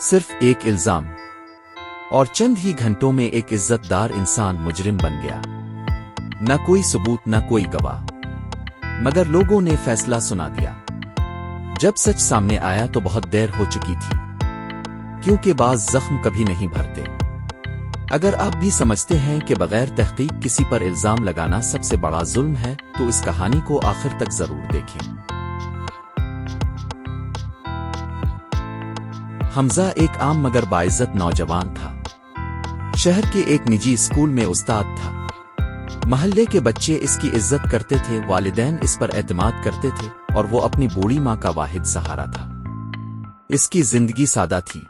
صرف ایک الزام اور چند ہی گھنٹوں میں ایک عزتدار انسان مجرم بن گیا۔ نہ کوئی ثبوت، نہ کوئی گواہ، مگر لوگوں نے فیصلہ سنا دیا۔ جب سچ سامنے آیا تو بہت دیر ہو چکی تھی، کیونکہ بعض زخم کبھی نہیں بھرتے۔ اگر آپ بھی سمجھتے ہیں کہ بغیر تحقیق کسی پر الزام لگانا سب سے بڑا ظلم ہے تو اس کہانی کو آخر تک ضرور دیکھیں۔ حمزہ ایک عام مگر باعزت نوجوان تھا۔ شہر کے ایک نجی اسکول میں استاد تھا۔ محلے کے بچے اس کی عزت کرتے تھے، والدین اس پر اعتماد کرتے تھے، اور وہ اپنی بوڑھی ماں کا واحد سہارا تھا۔ اس کی زندگی سادہ تھی،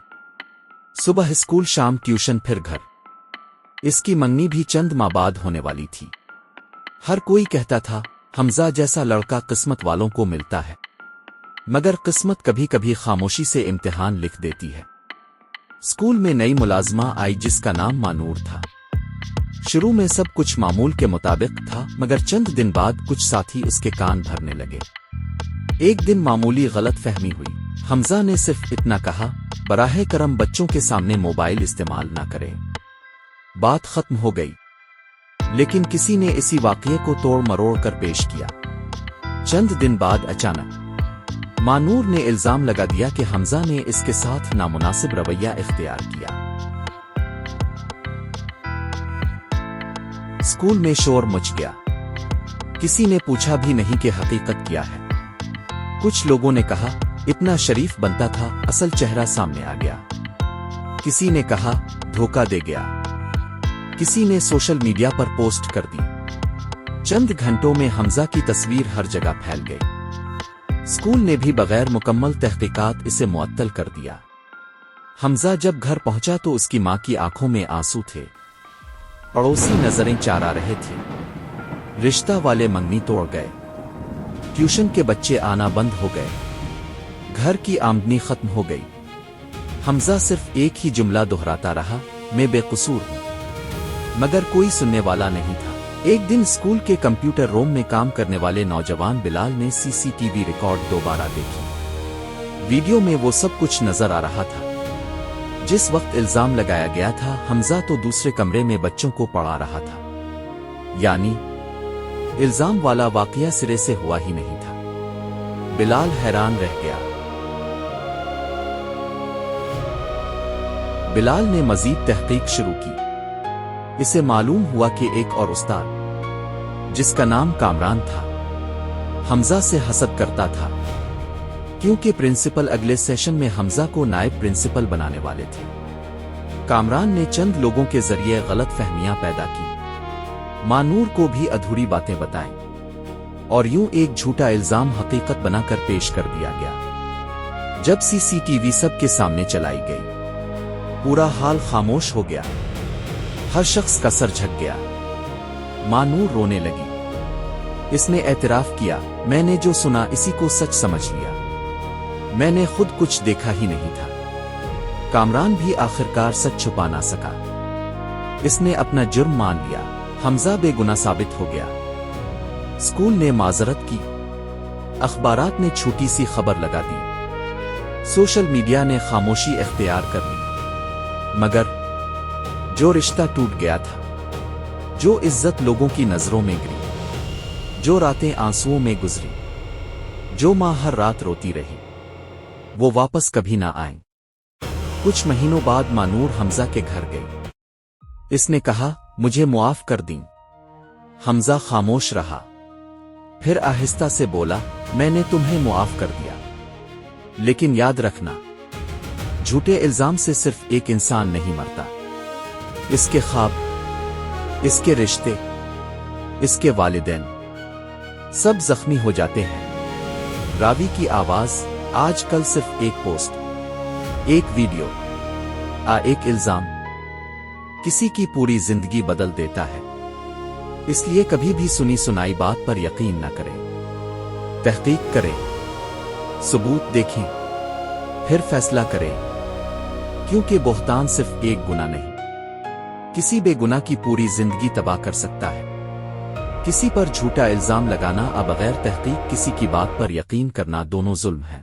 صبح اسکول، شام ٹیوشن، پھر گھر۔ اس کی منگنی بھی چند ماہ بعد ہونے والی تھی۔ ہر کوئی کہتا تھا حمزہ جیسا لڑکا قسمت والوں کو ملتا ہے، مگر قسمت کبھی کبھی خاموشی سے امتحان لکھ دیتی ہے۔ اسکول میں نئی ملازمہ آئی جس کا نام مانور تھا۔ شروع میں سب کچھ معمول کے مطابق تھا، مگر چند دن بعد کچھ ساتھی اس کے کان بھرنے لگے۔ ایک دن معمولی غلط فہمی ہوئی۔ حمزہ نے صرف اتنا کہا، براہ کرم بچوں کے سامنے موبائل استعمال نہ کریں۔ بات ختم ہو گئی، لیکن کسی نے اسی واقعے کو توڑ مروڑ کر پیش کیا۔ چند دن بعد اچانک مانور نے الزام لگا دیا کہ حمزہ نے اس کے ساتھ نامناسب رویہ اختیار کیا۔ اسکول میں شور مچ گیا، کسی نے پوچھا بھی نہیں کہ حقیقت کیا ہے۔ کچھ لوگوں نے کہا اتنا شریف بنتا تھا، اصل چہرہ سامنے آ گیا۔ کسی نے کہا دھوکہ دے گیا۔ کسی نے سوشل میڈیا پر پوسٹ کر دی۔ چند گھنٹوں میں حمزہ کی تصویر ہر جگہ پھیل گئی۔ اسکول نے بھی بغیر مکمل تحقیقات اسے معطل کر دیا۔ حمزہ جب گھر پہنچا تو اس کی ماں کی آنکھوں میں آنسو تھے، پڑوسی نظریں چارا رہے تھے، رشتہ والے منگنی توڑ گئے، ٹیوشن کے بچے آنا بند ہو گئے، گھر کی آمدنی ختم ہو گئی۔ حمزہ صرف ایک ہی جملہ دہراتا رہا، میں بے قصور ہوں، مگر کوئی سننے والا نہیں تھا۔ ایک دن اسکول کے کمپیوٹر روم میں کام کرنے والے نوجوان بلال نے CCTV ریکارڈ دوبارہ دیکھی۔ ویڈیو میں وہ سب کچھ نظر آ رہا تھا۔ جس وقت الزام لگایا گیا تھا حمزہ تو دوسرے کمرے میں بچوں کو پڑھا رہا تھا، یعنی الزام والا واقعہ سرے سے ہوا ہی نہیں تھا۔ بلال حیران رہ گیا۔ بلال نے مزید تحقیق شروع کی۔ اسے معلوم ہوا کہ ایک اور استاد جس کا نام کامران تھا حمزہ سے حسد کرتا تھا، کیونکہ پرنسپل اگلے سیشن میں حمزہ کو نائب پرنسپل بنانے والے تھے۔ کامران نے چند لوگوں کے ذریعے غلط فہمیاں پیدا کی، مانور کو بھی ادھوری باتیں بتائیں، اور یوں ایک جھوٹا الزام حقیقت بنا کر پیش کر دیا گیا۔ جب CCTV سب کے سامنے چلائی گئی، پورا حال خاموش ہو گیا۔ ہر شخص کا سر جھک گیا۔ مانور رونے لگی۔ اس نے اعتراف کیا، میں نے جو سنا اسی کو سچ سمجھ لیا، میں نے خود کچھ دیکھا ہی نہیں تھا۔ کامران بھی آخرکار سچ چھپا نہ سکا۔ اس نے اپنا جرم مان لیا۔ حمزہ بے گناہ ثابت ہو گیا۔ اسکول نے معذرت کی، اخبارات نے چھوٹی سی خبر لگا دی، سوشل میڈیا نے خاموشی اختیار کر لی، مگر جو رشتہ ٹوٹ گیا تھا، جو عزت لوگوں کی نظروں میں گری، جو راتیں آنسوؤں میں گزری، جو ماں ہر رات روتی رہی، وہ واپس کبھی نہ آئیں۔ کچھ مہینوں بعد مانور حمزہ کے گھر گئی۔ اس نے کہا مجھے معاف کر دیں۔ حمزہ خاموش رہا، پھر آہستہ سے بولا میں نے تمہیں معاف کر دیا، لیکن یاد رکھنا جھوٹے الزام سے صرف ایک انسان نہیں مرتا، اس کے خواب، اس کے رشتے، اس کے والدین سب زخمی ہو جاتے ہیں۔ راوی کی آواز، آج کل صرف ایک پوسٹ، ایک ویڈیو، ایک الزام کسی کی پوری زندگی بدل دیتا ہے۔ اس لیے کبھی بھی سنی سنائی بات پر یقین نہ کریں، تحقیق کریں، ثبوت دیکھیں، پھر فیصلہ کریں، کیونکہ بہتان صرف ایک گناہ نہیں، کسی بے گناہ کی پوری زندگی تباہ کر سکتا ہے۔ کسی پر جھوٹا الزام لگانا اور بغیر تحقیق کسی کی بات پر یقین کرنا دونوں ظلم ہیں۔